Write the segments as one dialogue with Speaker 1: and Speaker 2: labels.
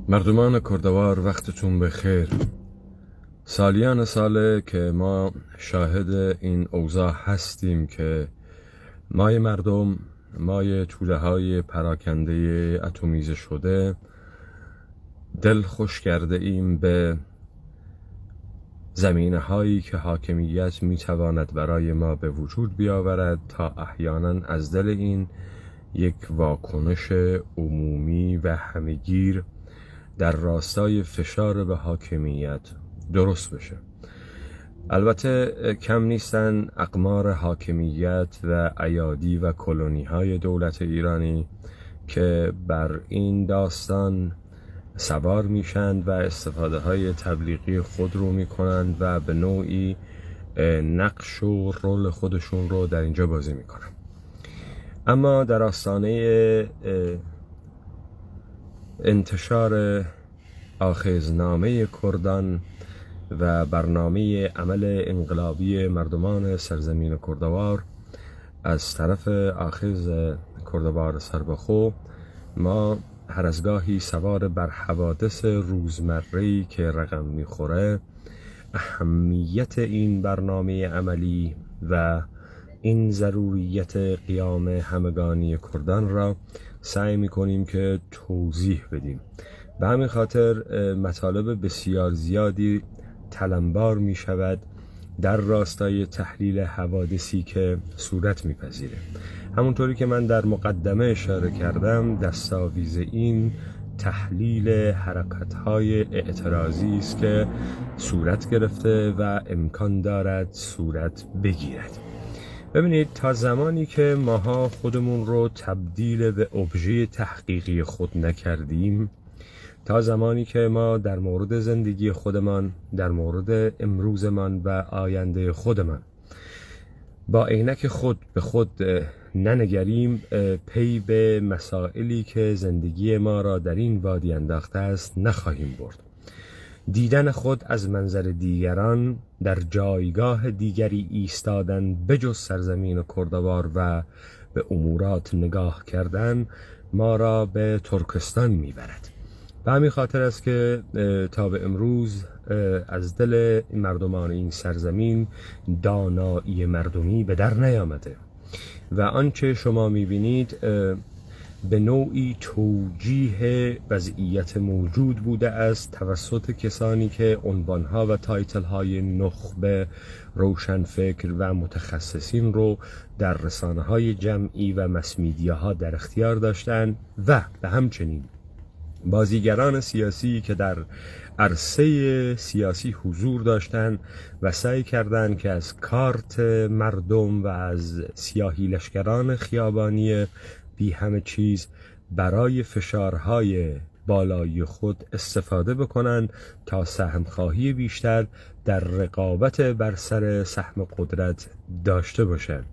Speaker 1: مردمان کردوار وقتتون بخیر. سالیان ساله که ما شاهد این اوضاع هستیم که مای مردم، مای توله های پراکنده اتمیزه شده دل خوش کرده ایم به زمینه هایی که حاکمیت میتواند برای ما به وجود بیاورد تا احیانا از دل این یک واکنش عمومی و همگیر در راستای فشار به حاکمیت درست بشه. البته کم نیستن اقمار حاکمیت و ایادی و کلونی های دولت ایرانی که بر این داستان سوار میشند و استفاده های تبلیغی خود رو میکنند و به نوعی نقش و رول خودشون رو در اینجا بازی میکنند. اما در آستانه انتشار آخذنامه کردان و برنامه عمل انقلابی مردمان سرزمین کردوار از طرف آخذ کردوار سربخو، ما هر از گاهی سوار بر حوادث روزمره‌ای که رقم میخوره اهمیت این برنامه عملی و این ضروریت قیام همگانی کردان را سعی میکنیم که توضیح بدیم. به همین خاطر مطالب بسیار زیادی تلمبار می شود در راستای تحلیل حوادثی که صورت میپذیره. همونطوری که من در مقدمه اشاره کردم، دستاویز این تحلیل حرکت‌های اعتراضی است که صورت گرفته و امکان دارد صورت بگیرد. ببینید، تا زمانی که ماها خودمون رو تبدیل به ابژه تحقیقی خود نکردیم، تا زمانی که ما در مورد زندگی خودمان، در مورد امروزمان و آینده خودمان با عینک خود به خود ننگریم، پی به مسائلی که زندگی ما را در این وادی انداخته است نخواهیم برد. دیدن خود از منظر دیگران، در جایگاه دیگری ایستادن بجز سرزمین کردوار و به امورات نگاه کردن ما را به ترکستان میبرد. به همین خاطر است که تا به امروز از دل مردمان این سرزمین دانایی مردمی به در نیامده و آنچه شما میبینید به نوعی توجیه وضعیت موجود بوده است توسط کسانی که عنوانها و تایتلهای نخبه، روشنفکر و متخصصین رو در رسانه‌های جمعی و مس میدیاها در اختیار داشتند و به همچنین بازیگران سیاسی که در عرصه سیاسی حضور داشتند و سعی کردند که از کارت مردم و از سیاهی لشکران خیابانی بی همه چیز برای فشارهای بالای خود استفاده بکنند تا سهمخواهی بیشتر در رقابت بر سر سهم قدرت داشته باشند.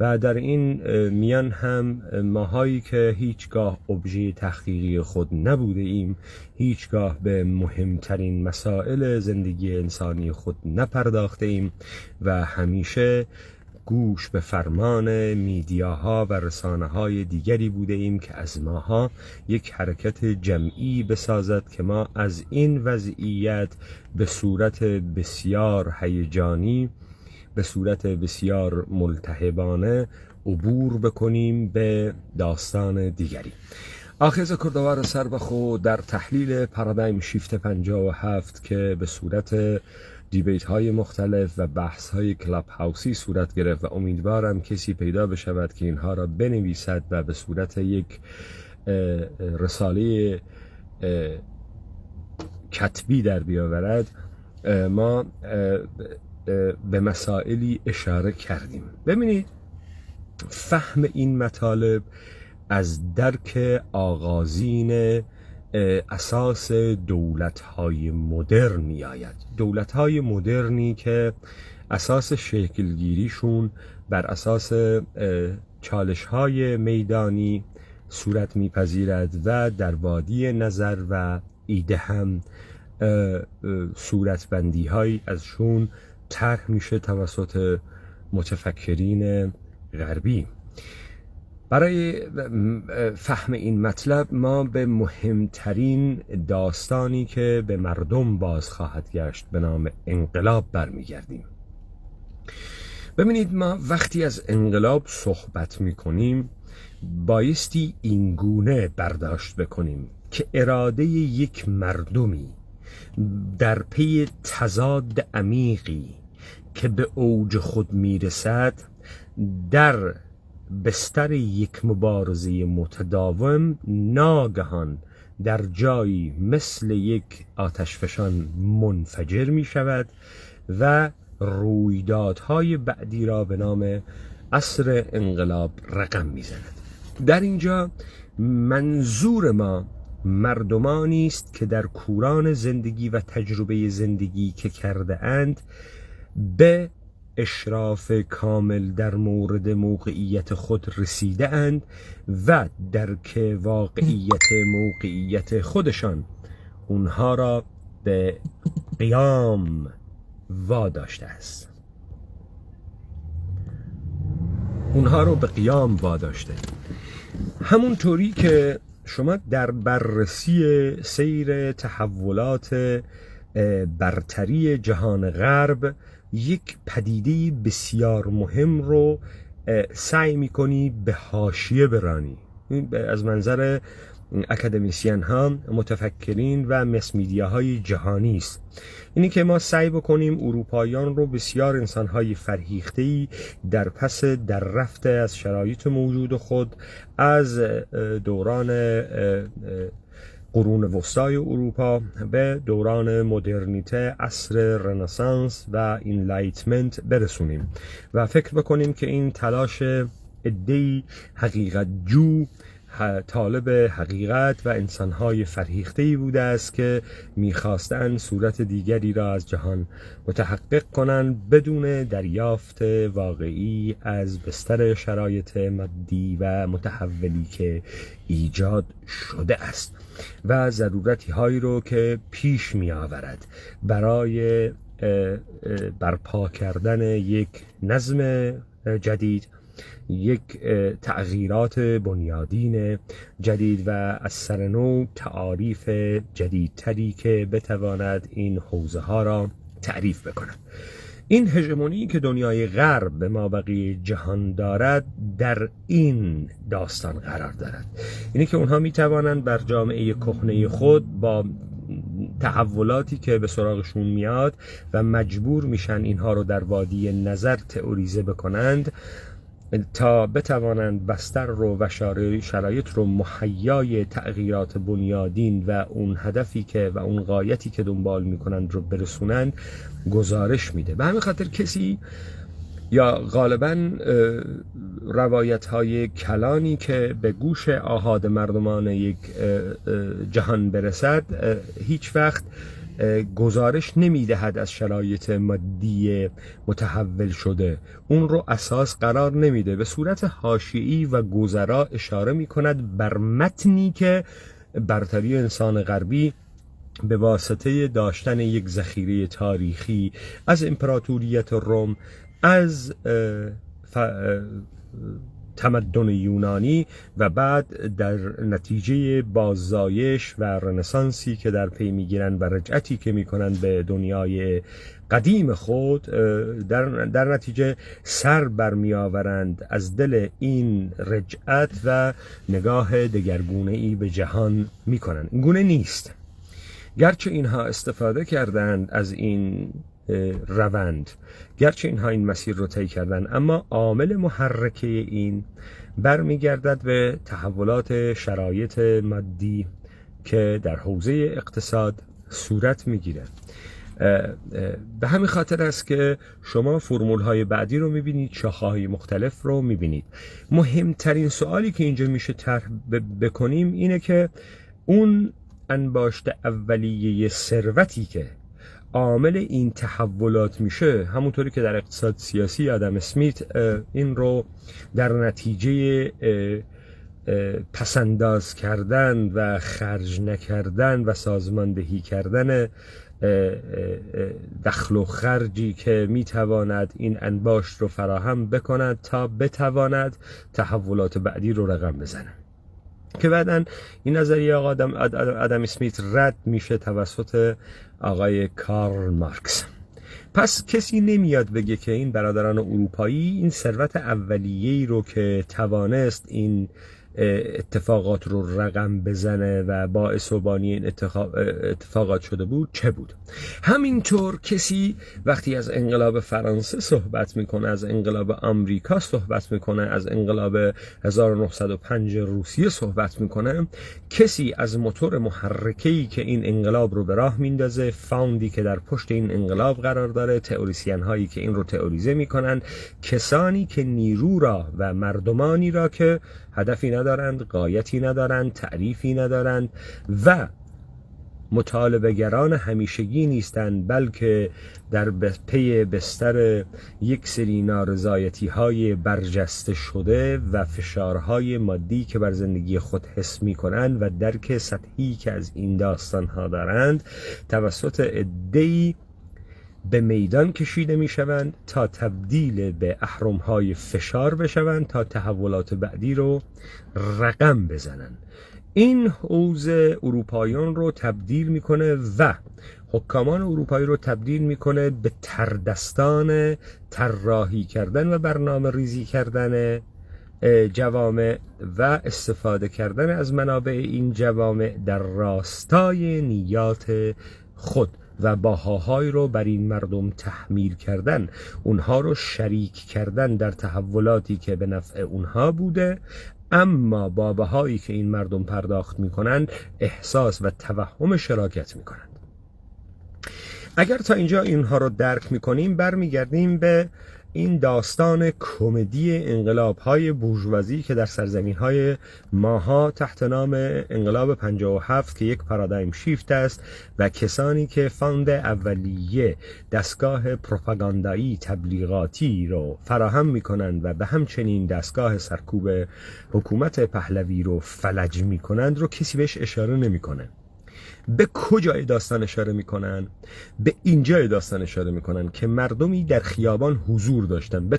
Speaker 1: و در این میان هم ماهایی که هیچگاه ابژه تحقیقی خود نبوده ایم، هیچگاه به مهمترین مسائل زندگی انسانی خود نپرداخته ایم و همیشه گوش به فرمان میدیاها و رسانه‌های دیگری بوده ایم که از ماها یک حرکت جمعی بسازد که ما از این وضعیت به صورت بسیار هیجانی، به صورت بسیار ملتهبانه عبور بکنیم به داستان دیگری. آخذ کردوار سربخو در تحلیل پارادایم شیفت 57 که به صورت دیبیت های مختلف و بحث های کلاب هاوسی صورت گرفت و امیدوارم کسی پیدا بشود که اینها را بنویسد و به صورت یک رساله کتبی در بیاورد، ما به مسائلی اشاره کردیم. ببینید، فهم این مطالب از درک آغازین اساس دولت‌های مدرن می آید. دولت‌های مدرنی که اساس شکلگیریشون بر اساس چالش‌های میدانی صورت می‌پذیرد و در وادی نظر و ایده هم صورتبندی‌هایی ازشون طرح میشه توسط متفکرین غربی. برای فهم این مطلب ما به مهمترین داستانی که به مردم باز خواهد گشت به نام انقلاب برمیگردیم. ببینید، ما وقتی از انقلاب صحبت میکنیم بایستی اینگونه برداشت بکنیم که اراده یک مردمی در پی تضاد عمیقی که به اوج خود میرسد در بستر یک مبارزه متداوم ناگهان در جایی مثل یک آتشفشان منفجر می شود و رویدادهای بعدی را به نام عصر انقلاب رقم می زند. در اینجا منظور ما مردمانی است که در کوران زندگی و تجربه زندگی که کرده اند به اشراف کامل در مورد موقعیت خود رسیده اند و درک موقعیت خودشان اونها را به قیام واداشته است. همونطوری که شما در بررسی سیر تحولات برتری جهان غرب یک پدیده بسیار مهم رو سعی میکنی به حاشیه برانی، از منظر اکادمیسین ها، متفکرین و مس میدیاهای جهانی است. اینی که ما سعی بکنیم اروپاییان رو بسیار انسانهای فرهیخته‌ای در پس در رفته از شرایط موجود خود از دوران قرون وسطای اروپا به دوران مدرنیته، عصر رنسانس و اینلایتمنت برسونیم و فکر بکنیم که این تلاش عده‌ای حقیقت جو، طالب حقیقت و انسانهای فرهیخته‌ای بوده است که می‌خواستند صورت دیگری را از جهان متحقق کنند بدون دریافت واقعی از بستر شرایط مادی و متحولی که ایجاد شده است و ضرورتی هایی رو که پیش می آورد برای برپا کردن یک نظم جدید، یک تغییرات بنیادین جدید و از سر نو تعاریف جدیدتری که بتواند این حوزه ها را تعریف بکند. این هژمونی که دنیای غرب به مابقی جهان دارد در این داستان قرار دارد، اینه که اونها میتوانند بر جامعه کهنه خود با تحولاتی که به سراغشون میاد و مجبور میشن اینها رو در وادی نظر تئوریزه بکنند تا بتوانند بستر رو و شرایط رو مهیای تغییرات بنیادین و اون هدفی که و اون غایتی که دنبال میکنند رو برسونند گزارش میده. به همین خاطر کسی یا غالباً روایت های کلانی که به گوش آحاد مردمان یک جهان برسد هیچ وقت گزارش نمیدهد از شرایط مادی متحول شده، اون رو اساس قرار نمیده، به صورت حاشیه‌ای و گذرا اشاره میکند بر متنی که برتری انسان غربی به واسطه داشتن یک ذخیره تاریخی از امپراتوریت روم، از تمدن یونانی و بعد در نتیجه باززایش و رنسانسی که در پی میگیرن و رجعتی که میکنن به دنیای قدیم خود، در نتیجه سر برمی آورند از دل این رجعت و نگاه دگرگونه‌ای به جهان میکنن. این گونه نیست. گرچه اینها استفاده کردند از این روند، گرچه اینها این مسیر رو طی کردن، اما عامل محرکه این برمیگردد به تحولات شرایط مادی که در حوزه اقتصاد صورت میگیره. به همین خاطر است که شما فرمول های بعدی رو میبینید، شاخه های مختلف رو میبینید. مهمترین سوالی که اینجا میشه طرح بکنیم اینه که اون انباشت اولیه ثروتی که عامل این تحولات میشه، همونطوری که در اقتصاد سیاسی آدم اسمیت این رو در نتیجه پسنداز کردن و خرج نکردن و سازماندهی کردن دخل و خرجی که میتواند این انباشت رو فراهم بکند تا بتواند تحولات بعدی رو رقم بزنه، که بعداً این نظریه آقا آدم اسمیت رد میشه توسط آقای کارل مارکس. پس کسی نمیاد بگه که این برادران اروپایی این ثروت اولیه‌ای رو که توانست این اتفاقات رو رقم بزنه و باعث و بانی این اتفاقات شده بود چه بود. همینطور کسی وقتی از انقلاب فرانسه صحبت میکنه، از انقلاب آمریکا صحبت میکنه، از انقلاب 1905 روسیه صحبت میکنه، کسی از موتور محرکه‌ای که این انقلاب رو به راه میندازه، فاوندی که در پشت این انقلاب قرار داره، تئوریسین هایی که این رو تئوریزه میکنن، کسانی که نیرو را و مردمانی را که هدفی ندارند، غایتی ندارند، تعریفی ندارند و مطالبه‌گران همیشگی نیستند، بلکه در پی بستر یک سری نارضایتی‌های برجسته شده و فشارهای مادی که بر زندگی خود حس می‌کنند و درک سطحی که از این داستان‌ها دارند توسط عده‌ای به میدان کشیده می شوند تا تبدیل به اهرم‌های فشار بشوند تا تحولات بعدی رو رقم بزنن. این حوزه اروپاییان رو تبدیل میکنه و حکامان اروپایی رو تبدیل میکنه به تردستان طراحی کردن و برنامه ریزی کردن جوامع و استفاده کردن از منابع این جوامع در راستای نیات خود و باهاهای رو بر این مردم تحمیل کردن، اونها رو شریک کردن در تحولاتی که به نفع اونها بوده، اما با بهایی که این مردم پرداخت میکنن احساس و توهم شراکت میکنند. اگر تا اینجا اینها رو درک میکنیم، برمیگردیم به این داستان کمدی انقلاب‌های بورژوازی که در سرزمین‌های ماها تحت نام انقلاب 57 که یک پارادایم شیفت است و کسانی که فاند اولیه دستگاه پروپاگاندایی تبلیغاتی رو فراهم می‌کنند و به همچنین دستگاه سرکوب حکومت پهلوی رو فلج می‌کنند رو کسی بهش اشاره نمی‌کنه. به کجای داستان اشاره میکنن؟ به اینجای داستان اشاره میکنن که مردمی در خیابان حضور داشتن، به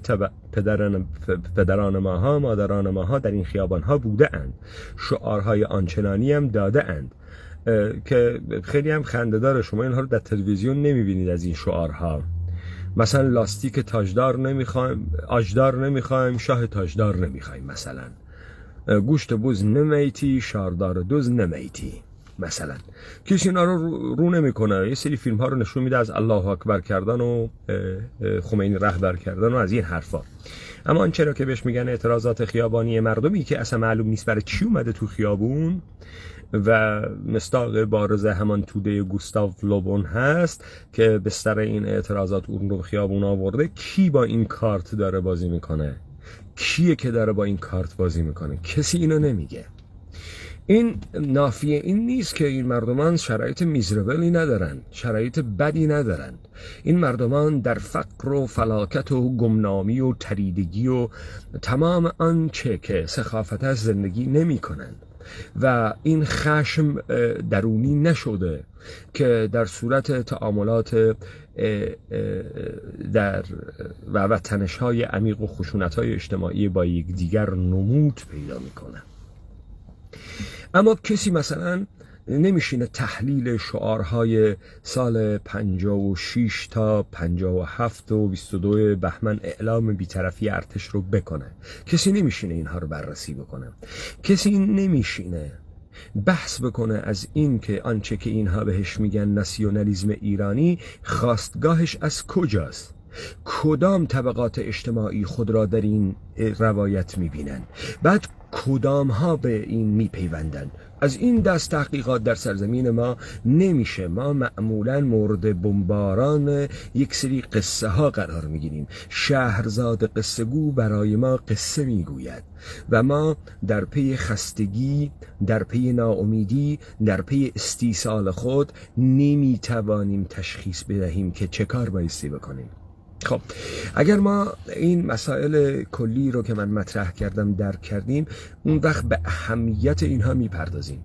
Speaker 1: پدران ماها، مادران ماها در این خیابان ها بوده اند، شعارهای آنچنانی هم داده اند که خیلی هم خنده‌داره. شما اینها رو در تلویزیون نمیبینید از این شعارها، مثلا لاستیک تاجدار نمیخوایم، آجدار نمیخوایم، شاه تاجدار نمیخوایم، مثلا گوشت بوز نمیتی، شاردار دوز نمیتی، مثلا کسی اینا رو نمیکنه. یه سری فیلم ها رو نشون میده از الله اکبر کردن و خمینی رهبر کردن و از این حرفا. اما آنچه را که بهش میگن اعتراضات خیابانی مردمی که اصلا معلوم نیست برای چی اومده تو خیابون و مصداق بارز همان توده گوستاو لوبون هست که بستر این اعتراضات اون رو خیابون آورده، کی با این کارت داره بازی میکنه؟ کیه که داره با این کارت بازی میکنه؟ کسی اینو نمیگه. این نافیه این نیست که این مردمان شرایط میزربلی ندارند، شرایط بدی ندارند. این مردمان در فقر و فلاکت و گمنامی و تریدگی و تمام آنچه که سخافت از زندگی نمی کنند و این خشم درونی نشده که در صورت تعاملات در و تنش‌های عمیق و خشونت‌های اجتماعی با یکدیگر نمود پیدا می‌کنند. اما کسی مثلا نمیشینه تحلیل شعارهای سال 56 تا 57 و 22 بهمن اعلام بی‌طرفی ارتش رو بکنه. کسی نمیشینه اینها رو بررسی بکنه. کسی نمیشینه بحث بکنه از این که آنچه که اینها بهش میگن ناسیونالیسم ایرانی خواستگاهش از کجاست، کدام طبقات اجتماعی خود را در این روایت میبینن، بعد کدام ها به این میپیوندن. از این دست تحقیقات در سرزمین ما نمیشه. ما معمولا مورد بمباران یک سری قصه ها قرار میگیریم. شهرزاد قصه گو برای ما قصه میگوید و ما در پی خستگی، در پی ناامیدی، در پی استیصال خود نمیتوانیم تشخیص بدهیم که چه کار بایستی بکنیم. خب اگر ما این مسائل کلی رو که من مطرح کردم درک کردیم، اون وقت به اهمیت اینها میپردازیم.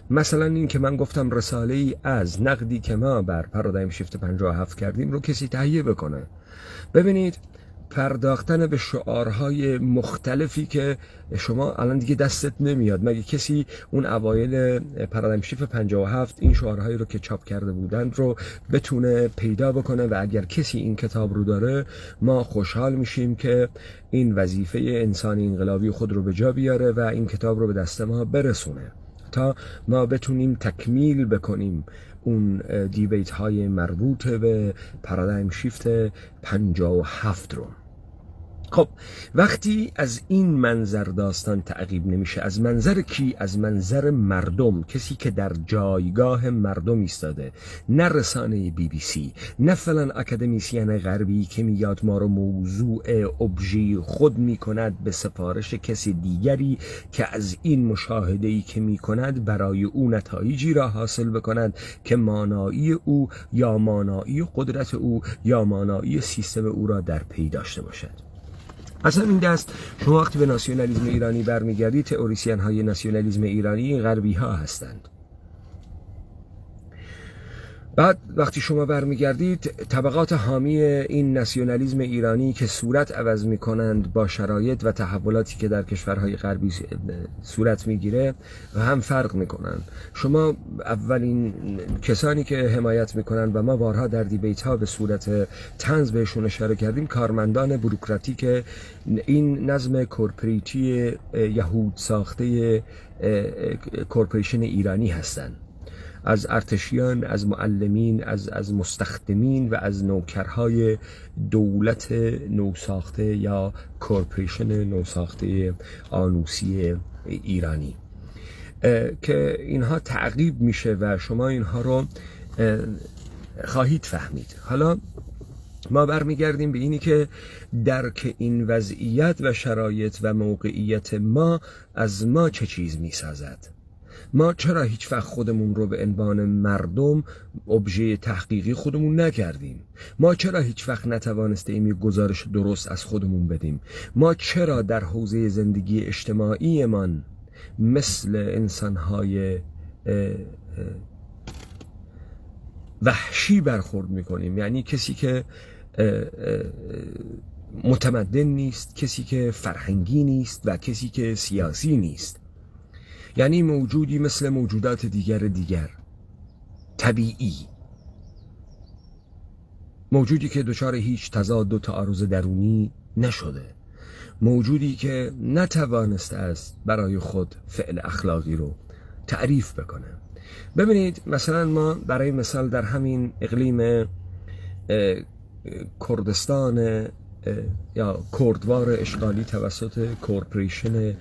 Speaker 1: مثلا این که من گفتم رساله ای از نقدی که ما بر پارادایم شیفت 57 کردیم رو کسی تهیه بکنه. ببینید پرداختن به شعارهای مختلفی که شما الان دیگه دستت نمیاد، مگه کسی اون اوایل پارادایم شیفت 57 این شعارهایی رو که چاپ کرده بودند رو بتونه پیدا بکنه؟ و اگر کسی این کتاب رو داره ما خوشحال میشیم که این وظیفه انسانی انقلابی خود رو به جا بیاره و این کتاب رو به دست ما برسونه تا ما بتونیم تکمیل بکنیم اون دیبیت های مربوط به پارادایم شیفت 57 رو. خب وقتی از این منظر داستان تعقیب نمیشه، از منظر کی؟ از منظر مردم، کسی که در جایگاه مردم ایستاده، نه رسانه BBC، نه فلان اکادمیسین غربی که میاد ما رو موضوع ابژه خود میکند به سفارش کسی دیگری که از این مشاهده‌ای که میکند برای او نتایجی را حاصل بکند که مانایی او یا مانایی قدرت او یا مانایی سیستم او را در پی داشته باشد. اصلا این دست شما وقتی به ناسیونالیسم ایرانی برمیگردید، تئوریسین های ناسیونالیسم ایرانی غربی ها هستند. بعد وقتی شما برمیگردید طبقات حامی این ناسیونالیسم ایرانی که صورت عوض میکنند با شرایط و تحولاتی که در کشورهای غربی صورت میگیره و هم فرق میکنند. شما اولین کسانی که حمایت میکنند و ما بارها در دیبیت ها به صورت طنز بهشون اشاره کردیم، کارمندان بوروکراتیک این نظم کورپوریتی یهود ساخته کورپوریشن ایرانی هستند، از ارتشیان، از معلمین، از مستخدمین و از نوکرهای دولت نوساخته یا کورپوریشن نوساخته آنوسی ایرانی که اینها تعقیب میشه و شما اینها رو خواهید فهمید. حالا ما برمیگردیم به اینی که درک این وضعیت و شرایط و موقعیت ما از ما چه چیز میسازد. ما چرا هیچ وقت خودمون رو به عنوان مردم ابژه تحقیقی خودمون نکردیم؟ ما چرا هیچ وقت نتوانستیم یک گزارش درست از خودمون بدیم؟ ما چرا در حوزه زندگی اجتماعی من مثل انسانهای وحشی برخورد میکنیم؟ یعنی کسی که متمدن نیست، کسی که فرهنگی نیست و کسی که سیاسی نیست، یعنی موجودی مثل موجودات دیگر طبیعی، موجودی که دچار هیچ تضاد و تعارض درونی نشده، موجودی که نتوانسته است برای خود فعل اخلاقی رو تعریف بکنه. ببینید مثلا ما برای مثال در همین اقلیم کردستان یا کردوار اشغالی توسط کورپوریشن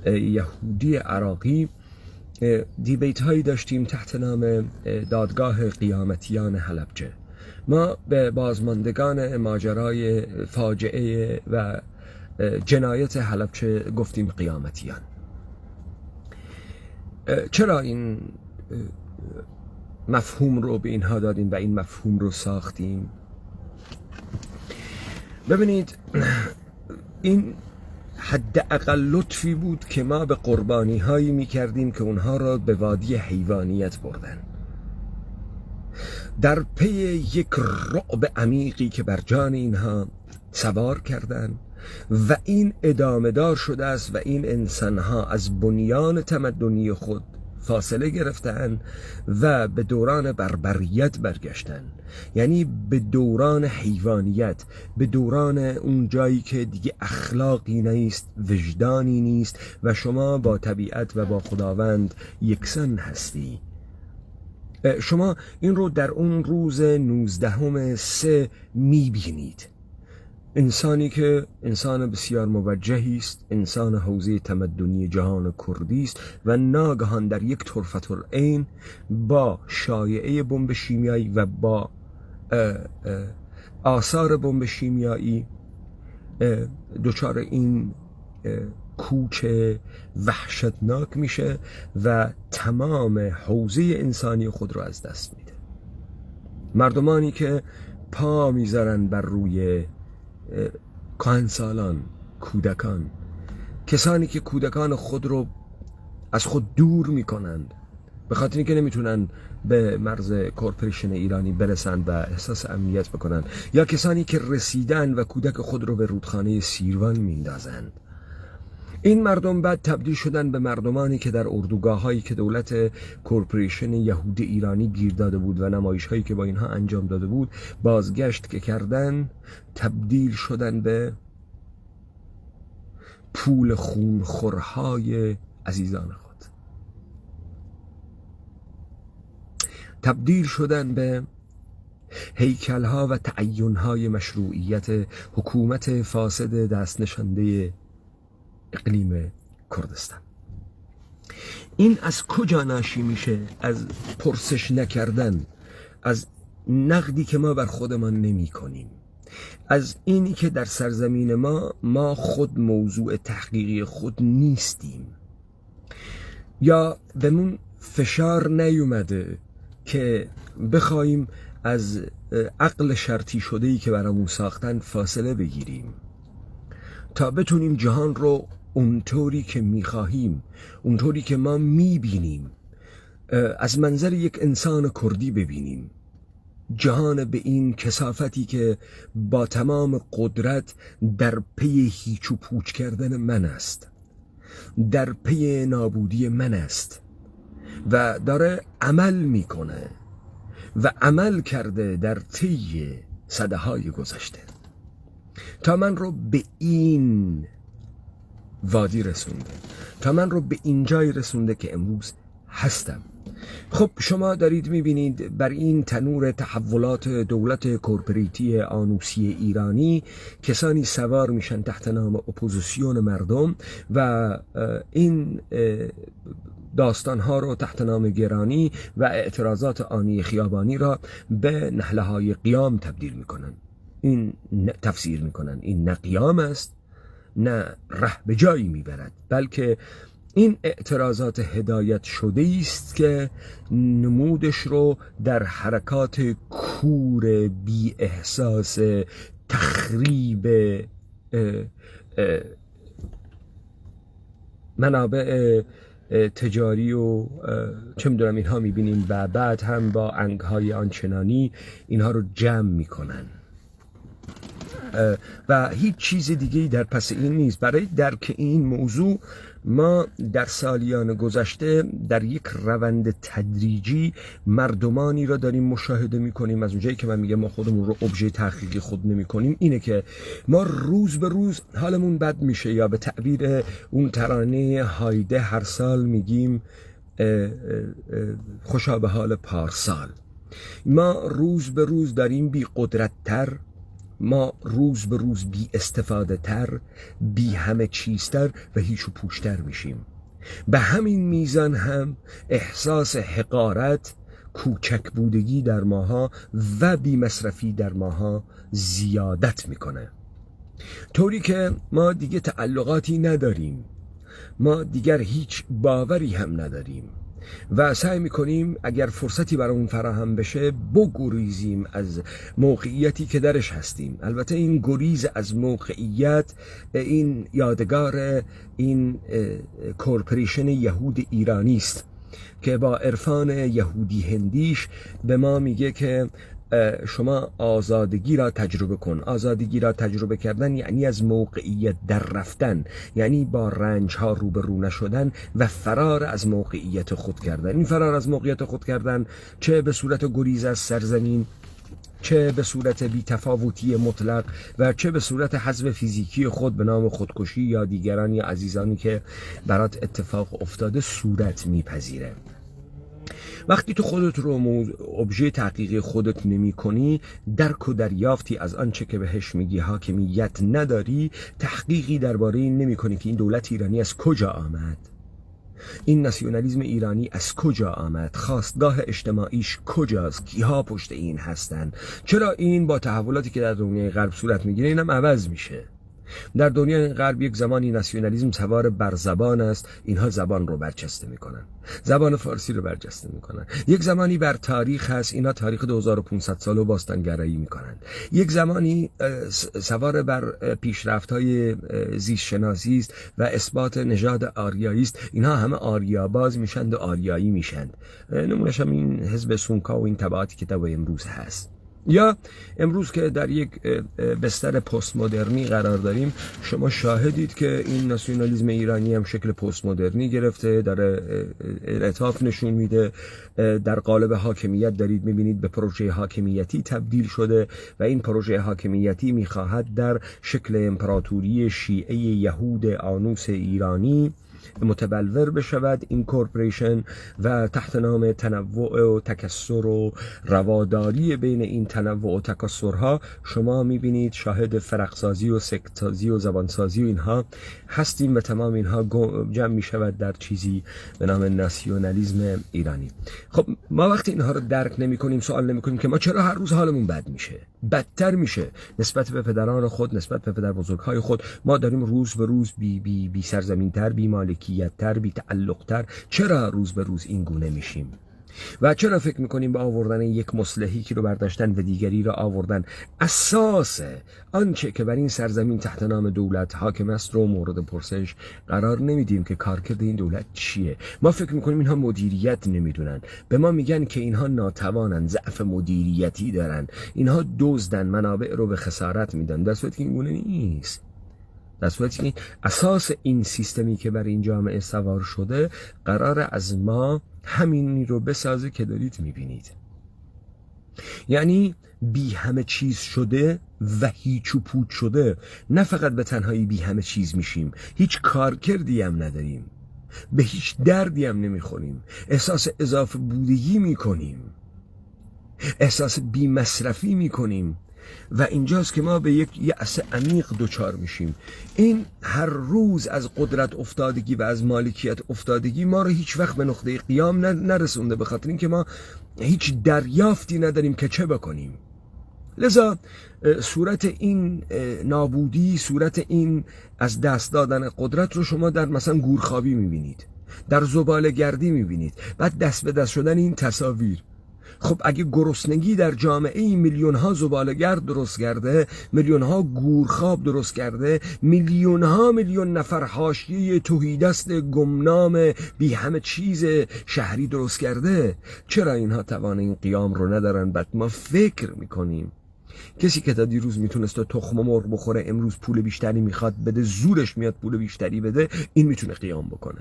Speaker 1: یهودی عراقی دیبیت هایی داشتیم تحت نام دادگاه قیامتیان حلبجه. ما به بازماندگان ماجرای فاجعه و جنایت حلبجه گفتیم قیامتیان. چرا این مفهوم رو به اینها دادیم و این مفهوم رو ساختیم؟ ببینید این حداقل لطفی بود که ما به قربانی هایی می کردیم که اونها را به وادی حیوانیت بردن، در پی یک رعب عمیقی که بر جان اینها سوار کردن و این ادامه دار شده است و این انسانها از بنیان تمدنی خود فاصله گرفتن و به دوران بربریت برگشتن، یعنی به دوران حیوانیت، به دوران اون جایی که دیگه اخلاقی نیست، وجدانی نیست و شما با طبیعت و با خداوند یکسان هستی. شما این رو در اون روز 19/3 میبینید. انسانی که انسان بسیار موجهی است، انسان حوزه تمدنی جهان کردی است و ناگهان در یک طرفة العین با شایعه بمب شیمیایی و با آثار بمب شیمیایی دچار این کوچ وحشتناک میشه و تمام حوزه انسانی خود رو از دست میده. مردمانی که پا میذارن بر روی کهنسالان، کودکان، کسانی که کودکان خود رو از خود دور میکنند به خاطر اینکه نمیتونن به مرز کورپوریشن ایرانی برسن و احساس امنیت بکنن، یا کسانی که رسیدن و کودک خود رو به رودخانه سیروان میندازند. این مردم بعد تبدیل شدن به مردمانی که در اردوگاه هایی که دولت کورپوریشن یهود ایرانی گیر داده بود و نمایش هایی که با اینها انجام داده بود بازگشت که کردن، تبدیل شدن به پول خونخورهای عزیزان خود، تبدیل شدن به هیکل‌ها و تعیین‌های مشروعیت حکومت فاسد دست نشانده اقلیم کردستان. این از کجا ناشی میشه؟ از پرسش نکردن، از نقدی که ما بر خودمان نمی کنیم، از اینی که در سرزمین ما خود موضوع تحقیقی خود نیستیم، یا بهمون فشار نیومده که بخوایم از عقل شرطی شده‌ای که برامون ساختن فاصله بگیریم تا بتونیم جهان رو اونطوری که میخواهیم، اونطوری که ما میبینیم، از منظر یک انسان کردی ببینیم. جهان به این کثافتی که با تمام قدرت در پی هیچ و پوچ کردن من است، در پی نابودی من است و داره عمل میکنه و عمل کرده در طی سده‌های گذشته تا من رو به این وادی رسونده، تا من رو به این جای رسونده که امروز هستم. خب شما دارید میبینید بر این تنور تحولات دولت کورپوریتی آنوسی ایرانی کسانی سوار میشن تحت نام اپوزیسیون مردم و این داستانها رو تحت نام گرانی و اعتراضات آنی خیابانی را به نهله های قیام تبدیل میکنن. این تفسیر میکنن این نه قیام است، نه ره به جایی میبرد، بلکه این اعتراضات هدایت شده است که نمودش رو در حرکات کور بی احساس تخریب منابع تجاری و چه میدونم اینها میبینیم و بعد هم با انگهای آنچنانی اینها رو جمع میکنن و هیچ چیز دیگه‌ای در پس این نیست. برای درک این موضوع ما در سالیان گذشته در یک روند تدریجی مردمانی را داریم مشاهده میکنیم. از اونجایی که من میگم ما خودمون رو ابژه تحقیقی خود نمیکنیم اینه که ما روز به روز حالمون بد میشه، یا به تعبیر اون ترانه هایده هر سال میگیم خوشا به حال پارسال. ما روز به روز داریم بی قدرت تر، ما روز به روز بی استفاده تر، بی همه چیزتر و هیچ و پوشتر میشیم. به همین میزان هم احساس حقارت، کوچک بودگی در ماها و بی مصرفی در ماها زیادت میکنه، طوری که ما دیگه تعلقاتی نداریم، ما دیگر هیچ باوری هم نداریم و سعی میکنیم اگر فرصتی برامون فراهم بشه بگریزیم از موقعیتی که درش هستیم. البته این گریز از موقعیت این یادگار این کورپوریشن یهود ایرانی است که با عرفان یهودی هندیش به ما میگه که شما آزادگی را تجربه کن. آزادگی را تجربه کردن یعنی از موقعیت در رفتن، یعنی با رنج ها روبرو نشدن و فرار از موقعیت خود کردن. این فرار از موقعیت خود کردن چه به صورت گریز از سرزمین، چه به صورت بی‌تفاوتی مطلق و چه به صورت حذف فیزیکی خود به نام خودکشی یا دیگران یا عزیزانی که برات اتفاق افتاده صورت میپذیره. وقتی تو خودت رو ابژه تحقیقی خودت نمی کنی، درک و دریافتی از آنچه که بهش میگی حاکمیت نداری، تحقیقی درباره این نمی کنی که این دولت ایرانی از کجا آمد، این ناسیونالیسم ایرانی از کجا آمد، خواستگاه اجتماعیش کجاست، کیها پشت این هستن، چرا این با تحولاتی که در دنیای غرب صورت میگیره اینم عوض میشه. در دنیای غرب یک زمانی ناسیونالیسم سوار بر زبان است، اینها زبان رو برجسته میکنن، زبان فارسی رو برجسته میکنن. یک زمانی بر تاریخ هست، اینها تاریخ 2500 سال رو باستانگرایی میکنن. یک زمانی سوار بر پیشرفت‌های زیست شناسی است و اثبات نژاد آریایی است، اینها همه آریاباز میشند و آریایی میشند. نمونه‌اش هم این حزب سونکا و این تبعاتی که تا امروز هست. یا امروز که در یک بستر پست مدرنی قرار داریم، شما شاهدید که این ناسیونالیسم ایرانی هم شکل پست مدرنی گرفته، داره انعطاف نشون میده، در قالب حاکمیت دارید میبینید به پروژه حاکمیتی تبدیل شده و این پروژه حاکمیتی میخواهد در شکل امپراتوری شیعه یهود آنوس ایرانی متبلور بشود، این کورپوریشن، و تحت نام تنوع و تکثر و رواداری بین این تنوع و تکثرها شما میبینید شاهد فرقسازی و سکتسازی و زبانسازی و اینها هستیم و تمام اینها جمع میشود در چیزی به نام ناسیونالیسم ایرانی. خب ما وقتی اینها رو درک نمی کنیم، سوال نمی کنیم که ما چرا هر روز حالمون بد میشه، بدتر میشه نسبت به پدران خود، نسبت به پدر بزرگهای خود، ما داریم روز به روز بی سرزمین‌تر، بی مالکیت‌تر، بی تعلق‌تر، چرا روز به روز این گونه میشیم؟ و چرا فکر میکنیم به آوردن یک مصلحی که رو برداشتن و دیگری رو آوردن اساس آنچه که بر این سرزمین تحت نام دولت حاکم است رو مورد پرسش قرار نمیدیم که کارکرد این دولت چیه؟ ما فکر میکنیم اینها مدیریت نمیدونن، به ما میگن که اینها ناتوانن، ضعف مدیریتی دارن، اینها دزدن، منابع رو به خسارت میدن، در صورتی که این گونه نیست. در صورتی که اساس این سیستمی که بر این جامعه سوار شده قرار از ما همینی رو بسازه که دارید میبینید. یعنی بی همه چیز شده و هیچ و پوچ شده. نه فقط به تنهایی بی همه چیز میشیم، هیچ کارکردی هم نداریم، به هیچ دردی هم نمیخوریم، احساس اضافه بودگی میکنیم، احساس بی مصرفی میکنیم و اینجاست که ما به یک یأس عمیق دچار میشیم. این هر روز از قدرت افتادگی و از مالکیت افتادگی ما رو هیچ وقت به نقطه قیام نرسونده، به خاطر اینکه ما هیچ دریافتی نداریم که چه بکنیم. لذا صورت این نابودی، صورت این از دست دادن قدرت رو شما در مثلا گورخوابی میبینید، در زباله‌گردی میبینید، بعد دست به دست شدن این تصاویر. خب اگه گرسنگی در جامعه میلیون ها زباله‌گرد درست کرده، میلیون ها گورخواب درست کرده، میلیون نفر حاشیه تهیدست گمنام بی همه چیز شهری درست کرده، چرا اینها توان این قیام رو ندارن؟ بعد ما فکر میکنیم کسی که تا دیروز میتونست تخم مرغ بخوره امروز پول بیشتری میخواد بده، زورش میاد پول بیشتری بده، این میتونه قیام بکنه.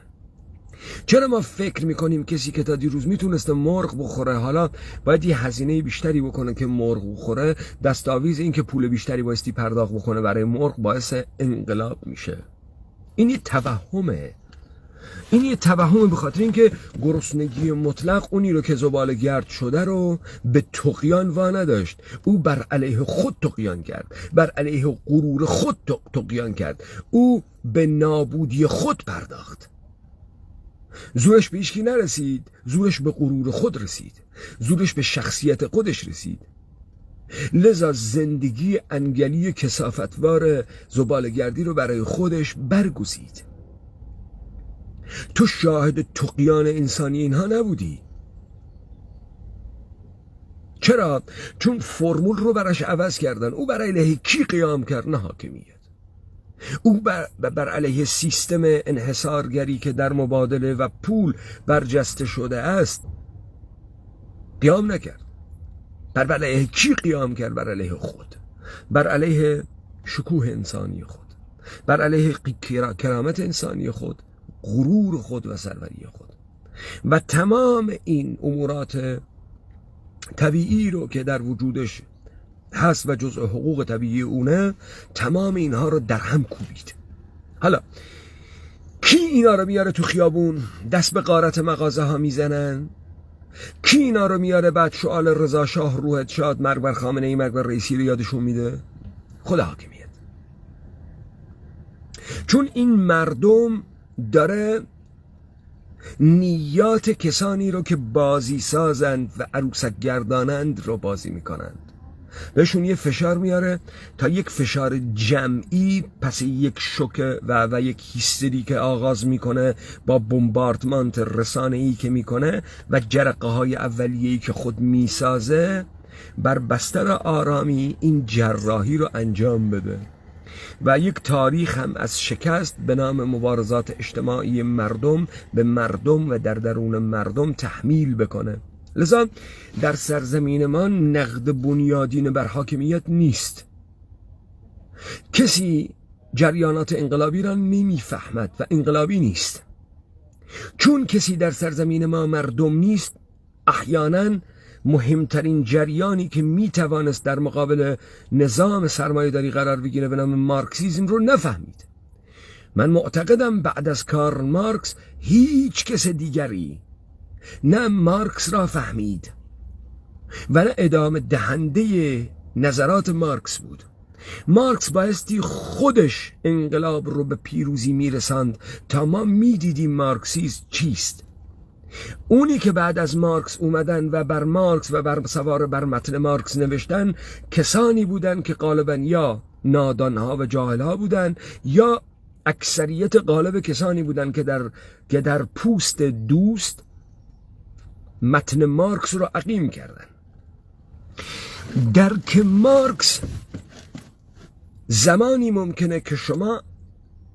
Speaker 1: چرا ما فکر میکنیم کسی که تا دیروز میتونسته مرغ بخوره حالا باید یه هزینه بیشتری بکنه که مرغ بخوره؟ دستاویز این که پول بیشتری بایستی پرداخت بکنه برای مرغ باعث انقلاب میشه. این یه توهمه، این یه توهمه، به خاطر اینکه گرسنگی مطلق اونی رو که زباله‌گرد شده رو به طغیان وانداشت. او بر علیه خود طغیان کرد، بر علیه غرور خود طغیان کرد، او به نابودی خود پرداخت. زورش به هیچکی نرسید، زورش به غرور خود رسید، زورش به شخصیت خودش رسید. لذا زندگی انگلی کثافتوار زباله‌گردی رو برای خودش برگزید. تو شاهد طغیان انسانی اینها نبودی. چرا؟ چون فرمول رو براش عوض کردن. او بر علیه کی قیام کرد؟ نه حاکمیت. او بر علیه سیستم انحصارگری که در مبادله و پول برجسته شده است قیام نکرد. بر علیه کی قیام کرد؟ بر علیه خود، بر علیه شکوه انسانی خود، بر علیه کرامت انسانی خود، غرور خود و سروری خود و تمام این امورات طبیعی رو که در وجودش هست و جزء حقوق طبیعی اونه، تمام اینها رو در هم کوبید. حالا کی اینا رو میاره تو خیابون دست به غارت مغازه ها میزنن؟ کی اینا رو میاره بعد شعال رضا شاه روحت شاد، مرگ بر خامنه ای، مرگ بر رئیسی رو یادشون میده؟ خود حاکمیت. چون این مردم داره نیات کسانی رو که بازی سازند و عروسک گردانند رو بازی میکنند. بهشون یه فشار میاره تا یک فشار جمعی پس یک شوک و یک هیستری که آغاز میکنه با بمباردمانت رسانه‌ای که میکنه و جرقه های اولیه‌ای که خود میسازه، بر بستر آرامی این جراحی رو انجام بده و یک تاریخ هم از شکست به نام مبارزات اجتماعی مردم به مردم و در درون مردم تحمیل بکنه. لذا در سرزمین ما نقد بنیادین بر حاکمیت نیست. کسی جریانات انقلابی را نمیفهمد و انقلابی نیست. چون کسی در سرزمین ما مردم نیست، احیانا مهمترین جریانی که میتوانست در مقابل نظام سرمایه‌داری قرار بگیره به نام مارکسیسم رو نفهمید. من معتقدم بعد از کارل مارکس هیچ کس دیگری نه مارکس را فهمید و نه ادامه دهنده نظرات مارکس بود. مارکس بایستی خودش انقلاب رو به پیروزی میرساند تا ما میدیدیم مارکسیسم چیست. اونی که بعد از مارکس اومدن و بر مارکس و بر سوار بر متن مارکس نوشتن کسانی بودن که غالبا یا نادانها و جاهلها بودن یا اکثریت غالب کسانی بودن که در پوست دوست متن مارکس رو عقیم کردن. درک مارکس زمانی ممکنه که شما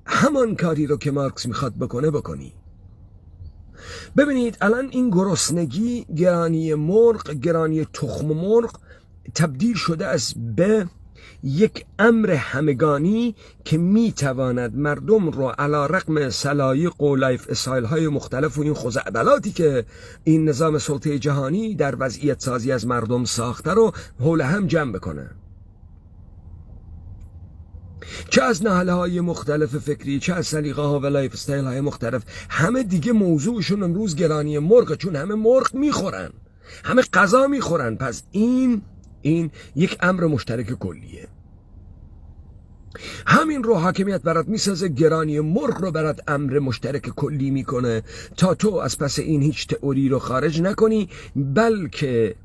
Speaker 1: همان کاری رو که مارکس میخواد بکنه بکنی. ببینید الان این گرسنگی، گرانی مرغ، گرانی تخم مرغ تبدیل شده از به یک امر همگانی که میتواند مردم رو علی رغم سلایق و لایف استایل های مختلف و این خزعبلاتی که این نظام سلطه جهانی در وضعیت سازی از مردم ساخته رو حول هم جمع بکنه. چه از نهله های مختلف فکری، چه از سلیقه ها و لایف استایل های مختلف، همه دیگه موضوعشون امروز گرانی مرغ، چون همه مرغ میخورن، همه غذا میخورن. پس این یک امر مشترک کلیه. همین رو حاکمیت برات میسازه، گرانی مرغ رو برات امر مشترک کلی میکنه تا تو از پس این هیچ تئوری رو خارج نکنی، بلکه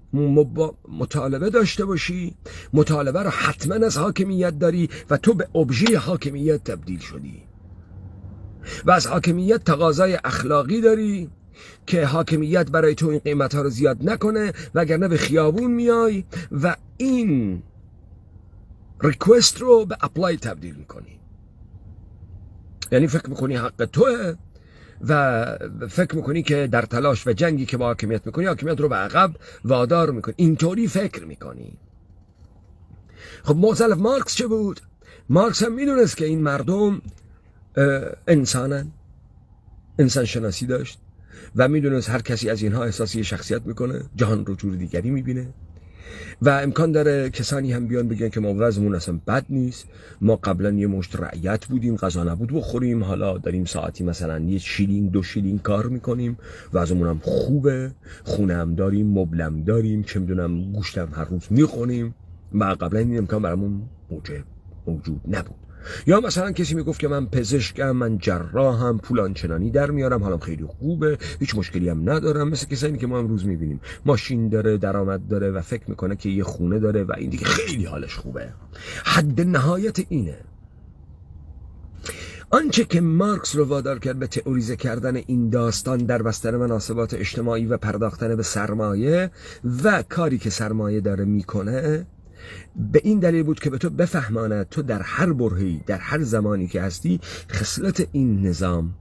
Speaker 1: مطالبه داشته باشی. مطالبه رو حتما از حاکمیت داری و تو به ابژه حاکمیت تبدیل شدی و از حاکمیت تقاضای اخلاقی داری که حاکمیت برای تو این قیمت ها رو زیاد نکنه وگرنه به خیابون میای و این ریکوست رو به اپلای تبدیل میکنی. یعنی فکر میکنی حق توه و فکر میکنی که در تلاش و جنگی که با حاکمیت میکنی حاکمیت رو به عقب وادار میکنی. اینطوری فکر میکنی. خب مؤسلف مارکس چه بود؟ مارکس هم میدونست که این مردم انسانن، انسان شناسی داشت و میدونست هر کسی از اینها احساسی شخصیت میکنه، جهان رو جور دیگری میبینه و امکان داره کسانی هم بیان بگن که ما وضعمون اصلا بد نیست، ما قبلا یه مشت رعیت بودیم، غذا نبود بخوریم، حالا داریم ساعتی مثلا 1 شیلینگ 2 شیلینگ کار میکنیم، وضعمون هم خوبه، خونه هم داریم، مبلم داریم، چه میدونم گوشتم هر روز میخوریم و قبلا این امکان برامون موجود نبود. یا مثلا کسی میگفت که من پزشکم، من جراحم، پول آنچنانی در میارم، حالم خیلی خوبه، هیچ مشکلی هم ندارم، مثل کسانی که ما امروز میبینیم ماشین داره، درآمد داره و فکر میکنه که یه خونه داره و این دیگه خیلی حالش خوبه. حد نهایت اینه. آنچه که مارکس رو وادار کرد به تئوریزه کردن این داستان در بستر مناسبات اجتماعی و پرداختن به سرمایه و کاری که سرمایه داره میکنه به این دلیل بود که به تو بفهماند تو در هر برهه‌ای، در هر زمانی که هستی، خصلت این نظام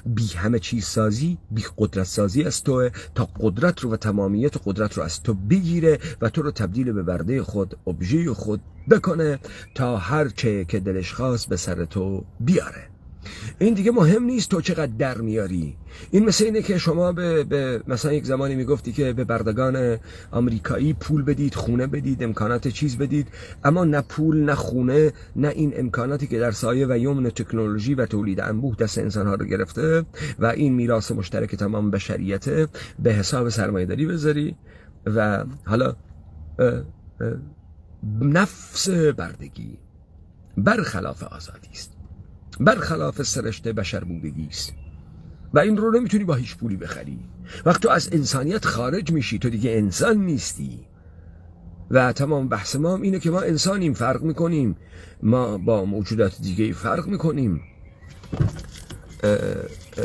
Speaker 1: بی همه چیز سازی، بی قدرت سازی از توه تا قدرت رو و تمامیت قدرت رو از تو بگیره و تو رو تبدیل به برده خود، ابژه خود بکنه تا هر چه که دلش خواست به سر تو بیاره. این دیگه مهم نیست تو چقدر در میاری. این مثل اینه که شما به مثلا یک زمانی میگفتی که به بردگان آمریکایی پول بدید، خونه بدید، امکانات چیز بدید، اما نه پول، نه خونه، نه این امکاناتی که در سایه و یمن تکنولوژی و تولید انبوه دست انسانها رو گرفته و این میراث مشترک تمام بشریت به حساب سرمایه‌داری بذاری و حالا نفس بردگی برخلاف آزادی است، برخلاف سرشت بشر بودگی است و این رو نمیتونی با هیچ پولی بخری. وقت تو از انسانیت خارج میشی تو دیگه انسان نیستی و تمام بحث ما هم اینه که ما انسانیم، فرق میکنیم، ما با موجودات دیگه فرق میکنیم.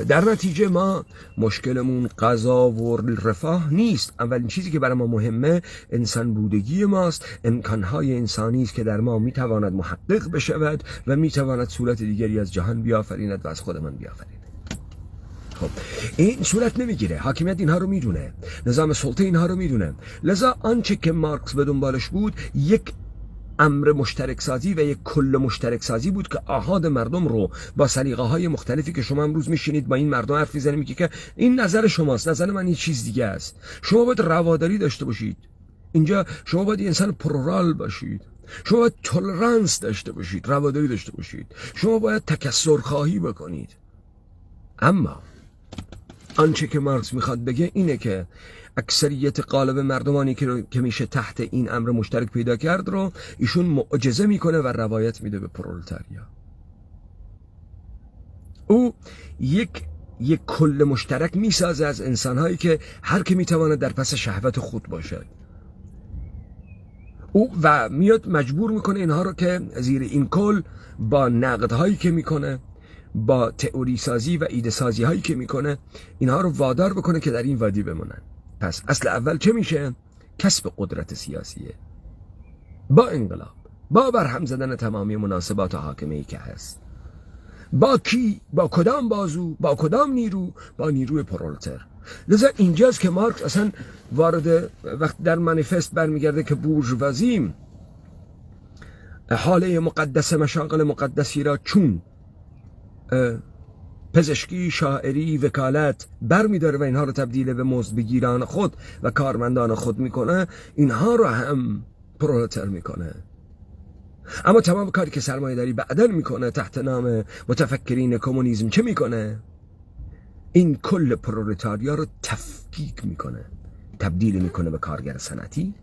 Speaker 1: در نتیجه ما مشکلمون غذا و رفاه نیست. اولین چیزی که برای ما مهمه انسان بودگی ماست، امکانهای انسانی است که در ما میتواند محقق بشود و میتواند صورت دیگری از جهان بیافریند و از خودمان بیافریند. خب این صورت نمیگیره، حاکمیت اینها رو میدونه، نظام سلطه اینها رو میدونه. لذا آنچه که مارکس به دنبالش بود یک امر مشترک سازی و یک کل مشترک سازی بود که آحاد مردم رو با سلیقه های مختلفی که شما امروز میشینید با این مردم حرف میزنید، میگه که این نظر شماست، نظر من یه چیز دیگه است. شما باید رواداری داشته باشید اینجا، شما باید انسان پرورال باشید، شما باید تولرانس داشته باشید، رواداری داشته باشید، شما باید تکثر خواهی بکنید. اما آنچه که مارکس میخواد بگه اینه که اکثریت غالب مردمانی که میشه تحت این امر مشترک پیدا کرد رو ایشون معجزه میکنه و روایت میده به پرولتاریا. او یک کل مشترک میسازه از انسانهایی که هر که میتواند در پس شهوت خود باشد. او و میاد مجبور میکنه اینها رو که زیر این کل با نقدهایی که میکنه، با تئوری سازی و ایده سازی هایی که میکنه، اینها رو وادار بکنه که در این وادی بمونن. پس اصل اول چه میشه؟ کسب قدرت سیاسیه با انقلاب، با برهم زدن تمامی مناسبات حاکمه‌ای که هست. با کی؟ با کدام بازو؟ با کدام نیرو؟ با نیروی پرولتر. لذا اینجاست که مارکس اصلا وارد وقت در منیفست برمیگرده که بورژوازی حاله مقدس مشاغل مقدسی را چون پزشکی، شاعری، وکالت برمیداره و اینها رو تبدیل به مزدبگیران خود و کارمندان خود میکنه، اینها رو هم پرولتر میکنه. اما تمام کاری که سرمایه داری بعدن میکنه تحت نام متفکرین کمونیسم چه میکنه؟ این کل پرولتاریا رو تفکیک میکنه، تبدیل میکنه به کارگر صنعتی،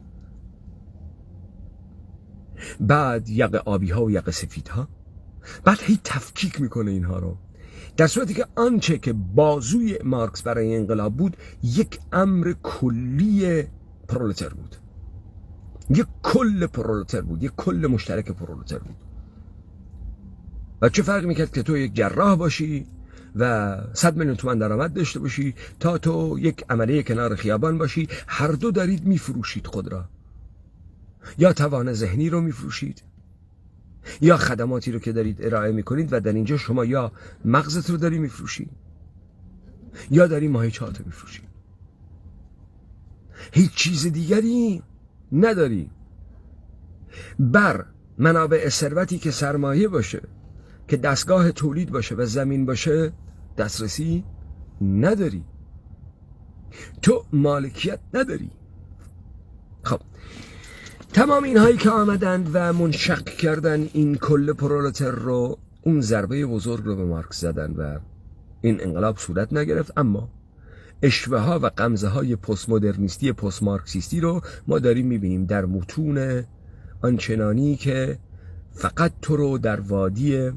Speaker 1: بعد یق آبی ها و یق سفید ها، بعد هی تفکیک میکنه اینها رو. در صورتی که آنچه که بازوی مارکس برای انقلاب بود یک امر کلی پرولتر بود، یک کل پرولتر بود، یک کل مشترک پرولتر بود. و چه فرق میکرد که تو یک جراح باشی و 100 میلیون تومان درآمد داشته باشی تا تو یک عمله کنار خیابان باشی؟ هر دو دارید میفروشید خود را، یا توان ذهنی رو میفروشید یا خدماتی رو که دارید ارائه میکنید و در اینجا شما یا مغزت رو داری میفروشید یا داری ماهیچه‌ات رو میفروشید، هیچ چیز دیگری نداری. بر منابع ثروتی که سرمایه باشه، که دستگاه تولید باشه و زمین باشه دسترسی نداری، تو مالکیت نداری. خب تمام اینهایی که آمدند و منشق کردن این کل پرولتر رو، اون ضربه بزرگ رو به مارکس زدن و این انقلاب صورت نگرفت. اما اشوه ها و غمزه های پست مدرنیستی پست مارکسیستی رو ما داریم میبینیم در متون آنچنانی که فقط تو رو در وادی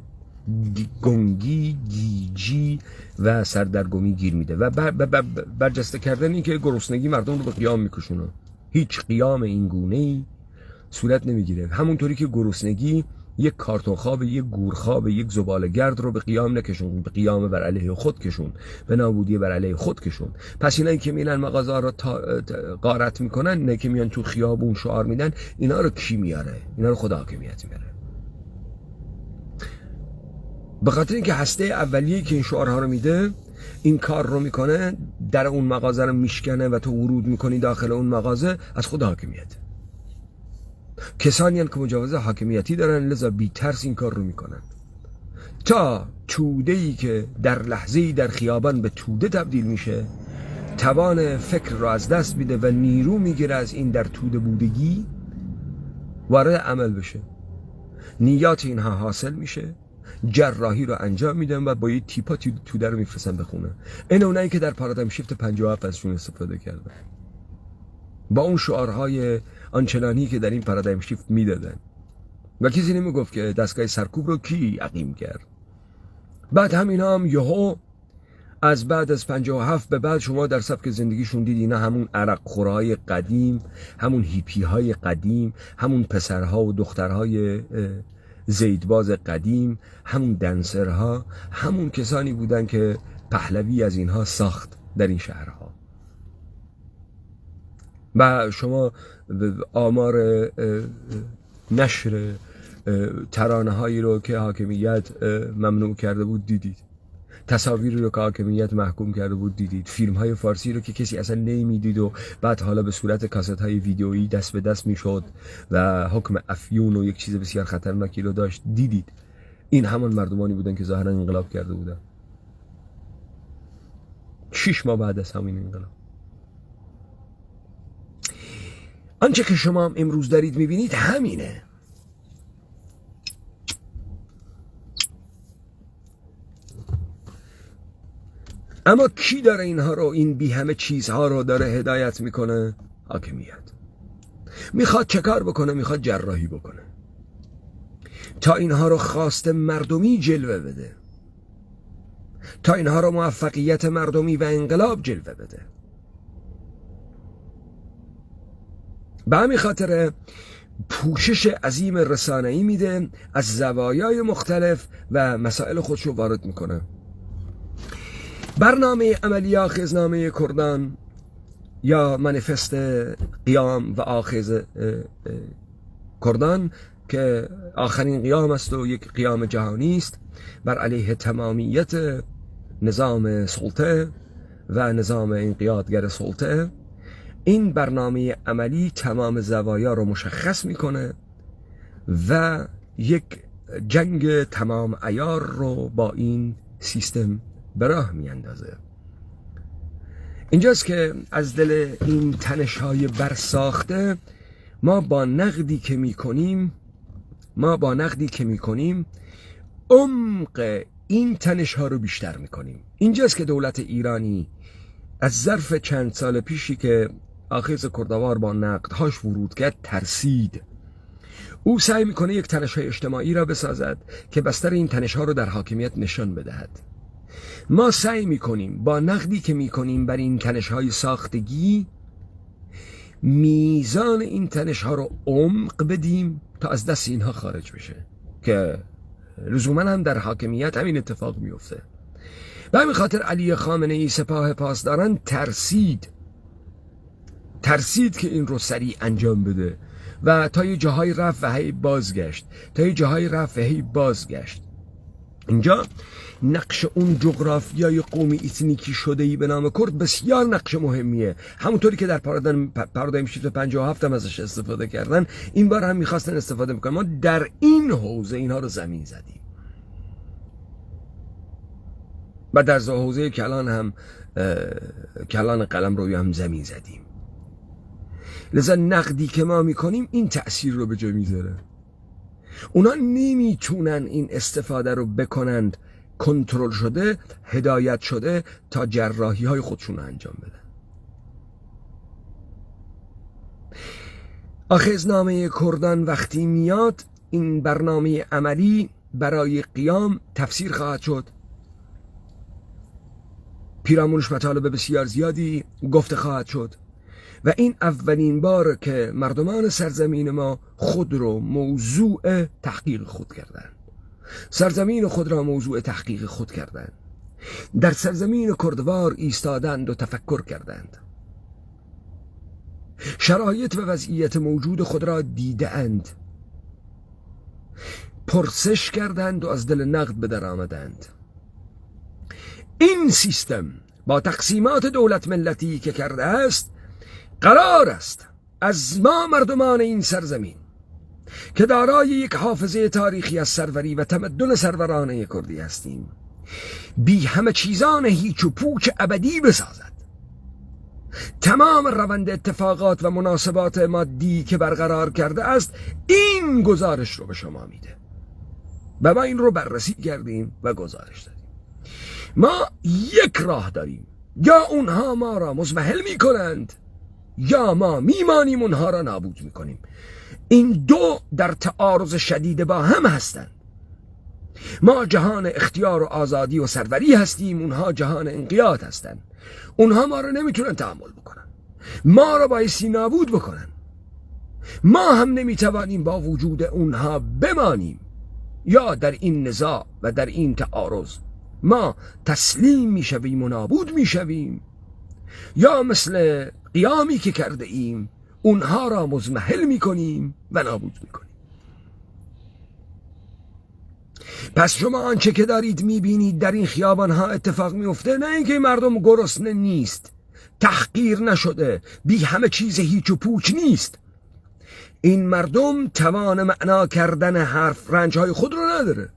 Speaker 1: گنگی، گیجی و سردرگمی گیر میده و برجسته کردن این که گرسنگی مردم رو به قیام میکشونه. هیچ قیام این گونه‌ای صورت نمیگیره. همونطوری که گرسنگی یک کارتون خواب، یک گورخواب، یک زباله‌گرد رو به قیام نکشون، به قیام بر علیه خود کشون، به نابودی بر علیه خود کشون. پس اینایی که میرن مغازه رو غارت میکنن، نه که میان تو خیابون شعار میدن، اینا رو کی میاره؟ اینا رو خدا حاکمیت میاره. به خاطر اینکه هسته اولیه‌ای که این شعارها رو میده این کار رو میکنه، در اون مغازه رو میشکنه و تو ورود میکنی داخل اون مغازه، از خدا حاکمیت. کسانی که مجوز حاکمیتی دارن، لذا بی ترس این کار رو میکنن تا توده‌ای که در لحظه‌ای در خیابان به توده تبدیل میشه، توان فکر رو از دست میده و نیرو میگیره از این در توده بودگی وارد عمل بشه. نیات اینها حاصل میشه، جراحی رو انجام میدن و با یه تیپا توده رو میفرستن بخونه. این اونایی که در پارادایم شیفت 57 ازشون استفاده کردن با اون شعارهای آنچنانی که در این پارادایم شیفت میدادن و کسی نمیگفت که دستگاه سرکوب رو کی عقیم کرد. بعد همینا هم یهو از بعد از 57 به بعد شما در سبک زندگیشون دیدی اینا همون عرق خورهای قدیم، همون هیپی های قدیم، همون پسرها و دخترهای زیدباز قدیم، همون دنسرها، همون کسانی بودن که پهلوی از اینها ساخت در این شهرها. و شما آمار نشر ترانه هایی رو که حاکمیت ممنوع کرده بود دیدید، تصاویری رو که حاکمیت محکوم کرده بود دیدید، فیلم های فارسی رو که کسی اصلا نمیدید و بعد حالا به صورت کاست های ویدیویی دست به دست میشد و حکم افیون و یک چیز بسیار خطرناکی رو داشت دیدید. این همان مردمانی بودن که ظاهرا انقلاب کرده بودن 6 ماه بعد از همین انقلاب. آنچه که شما هم امروز دارید میبینید همینه. اما کی داره اینها رو، این بی همه چیزها رو داره هدایت میکنه؟ حاکمیت. میخواد چه کار بکنه؟ میخواد جراحی بکنه تا اینها رو خواست مردمی جلوه بده، تا اینها رو موفقیت مردمی و انقلاب جلوه بده. به همین خاطر پوشش عظیم رسانه‌ای میده، از زوایای مختلف و مسائل خودش رو وارد میکنه. برنامه عملی آخذنامه کردان یا منیفست قیام و آخذ کردان که آخرین قیام است و یک قیام جهانی است بر علیه تمامیت نظام سلطه و نظام انقیادگر سلطه، این برنامه عملی تمام زوایا رو مشخص میکنه و یک جنگ تمام عیار رو با این سیستم به راه میاندازه. اینجاست که از دل این تنش‌های برساخته ما با نقدی که میکنیم عمق این تنش‌ها رو بیشتر میکنیم. اینجاست که دولت ایرانی از ظرف چند سال پیشی که آخذ کردوار با نقدهاش ورود کرد ترسید. او سعی میکنه یک تنش‌های اجتماعی را بسازد که بستر این تنش‌ها رو در حاکمیت نشان بدهد. ما سعی میکنیم با نقدی که میکنیم بر این تنش‌های ساختگی میزان این تنش‌ها رو عمق بدیم تا از دست اینها خارج بشه که لزوما هم در حاکمیت همین اتفاق میفته. به همین خاطر علی خامنه‌ای سپاه پاسداران ترسید که این رو سریع انجام بده و تا یه جاهای رفت و هی بازگشت. اینجا نقش اون جغرافیای قومی ایتنیکی شده‌ای به نام کرد بسیار نقش مهمیه. همونطوری که در پارادایم شیفت 57 هم ازش استفاده کردن، این بار هم میخواستن استفاده بکنن. ما در این حوزه اینها رو زمین زدیم و در حوزه کلان قلمروی هم زمین زدیم. لذا نقدی که ما میکنیم این تأثیر رو به جا میذاره. اونا نمیتونن این استفاده رو بکنند کنترل شده، هدایت شده تا جراحی های خودشون رو انجام بدن. آخذنامه کردان وقتی میاد، این برنامه عملی برای قیام تفسیر خواهد شد، پیرامونش مطالب بسیار زیادی گفته خواهد شد و این اولین بار که مردمان سرزمین ما خود رو موضوع تحقیق خود کردند. سرزمین خود را موضوع تحقیق خود کردند. در سرزمین کردوار ایستادند و تفکر کردند. شرایط و وضعیت موجود خود را دیدند، پرسش کردند و از دل نقد به در آمدند. این سیستم با تقسیمات دولت ملتی که کرده است، قرار است از ما مردمان این سرزمین که دارای یک حافظه تاریخی از سروری و تمدن سرورانه کردی هستیم، بی همه چیزان هیچ و پوچ ابدی بسازد. تمام روند اتفاقات و مناسبات مادی که برقرار کرده است این گزارش رو به شما میده و ما این رو بررسی کردیم و گزارش دادیم. ما یک راه داریم، یا اونها ما را مضمحل میکنند یا ما میمانیم اونها را نابود میکنیم. این دو در تعارض شدید با هم هستند. ما جهان اختیار و آزادی و سروری هستیم، اونها جهان انقیاد هستن. اونها ما رو نمیتونن تحمل بکنن، ما رو بایستی نابود بکنن. ما هم نمیتوانیم با وجود اونها بمانیم. یا در این نزاع و در این تعارض ما تسلیم میشویم و نابود میشویم، یا مثل قیامی که کرده ایم اونها را مزمحل میکنیم و نابود میکنیم. پس شما آنچه که دارید میبینید در این خیابان ها اتفاق میفته، نه اینکه مردم گرسنه نیست، تحقیر نشده، بی همه چیز هیچ و پوچ نیست. این مردم توان معنا کردن حرف رنجهای خود رو نداره،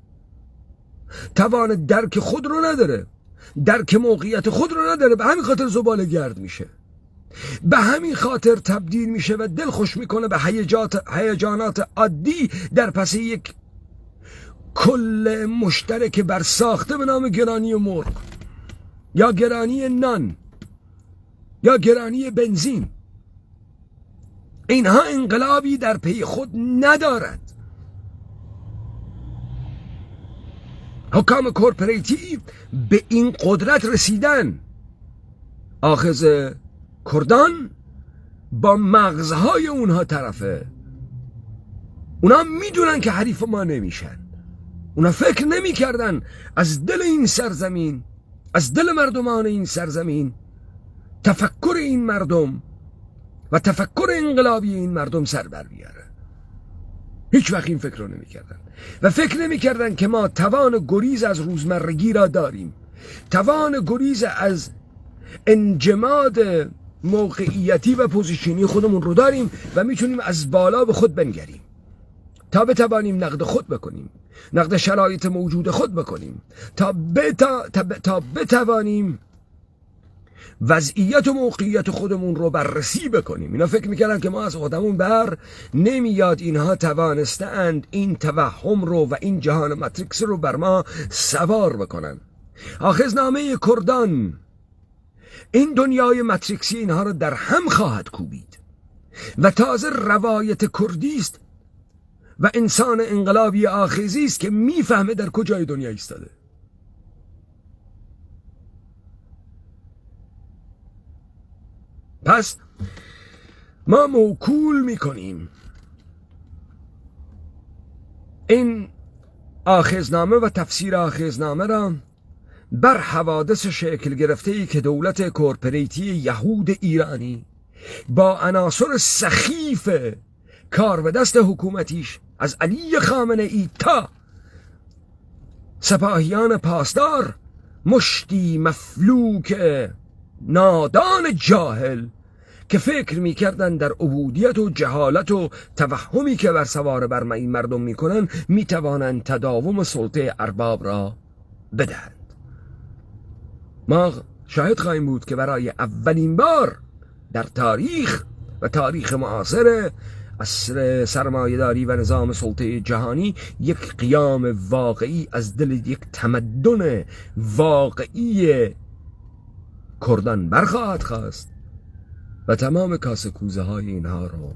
Speaker 1: توان درک خود رو نداره، درک موقعیت خود رو نداره. به همین خاطر زباله گرد میشه، به همین خاطر تبدیل میشه و دل خوش میکنه به هیجانات عادی در پس یک کل مشترک بر ساخته به نام گرانی مرغ یا گرانی نان یا گرانی بنزین. اینها انقلابی در پی خود ندارد. حکام کورپوریتی به این قدرت رسیدن. آخذ کردان با مغزهای اونها طرفه. اونا میدونن که حریف ما نمیشن. اونا فکر نمیکردن از دل این سرزمین، از دل مردمان این سرزمین، تفکر این مردم و تفکر انقلابی این مردم سر بر بیاره. هیچ وقت این فکر رو نمیکردن و فکر نمیکردن که ما توان گریز از روزمرگی را داریم، توان گریز از انجماد موقعیتی و پوزیشنی خودمون رو داریم و میتونیم از بالا به خود بنگریم تا بتوانیم نقد خود بکنیم، نقد شرایط موجود خود بکنیم، تا بتوانیم وضعیت و موقعیت خودمون رو بررسی بکنیم. اینا فکر میکردن که ما از خودمون بر نمیاد. اینها توانستند این توهم رو و این جهان ماتریکس رو بر ما سوار بکنن. آخذنامه کردان این دنیای ماتریکسی اینها رو در هم خواهد کوبید و تازه روایت کردی است و انسان انقلابی آخذی است که میفهمه در کجای دنیا ایستاده. پس ما موکول میکنیم این آخذنامه و تفسیر آخذنامه را بر حوادث شکل گرفته‌ای که دولت کورپوریتی یهود ایرانی با عناصر سخیف کار و دست حکومتیش از علی خامنه ای تا سپاهیان پاسدار، مشتی مفلوک نادان جاهل که فکر میکردن در عبودیت و جهالت و توهمی که بر سوار بر این مردم میکنن میتوانند تداوم سلطه ارباب را بدهند. ما شاهد خواهیم بود که برای اولین بار در تاریخ و تاریخ معاصر عصر سرمایه‌داری و نظام سلطه جهانی یک قیام واقعی از دل یک تمدن واقعی کردان برخواهد خواست و تمام کاسه کوزه های اینها رو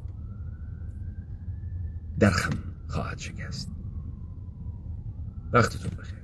Speaker 1: در خم خواهد شکست. وقتتون بخیر.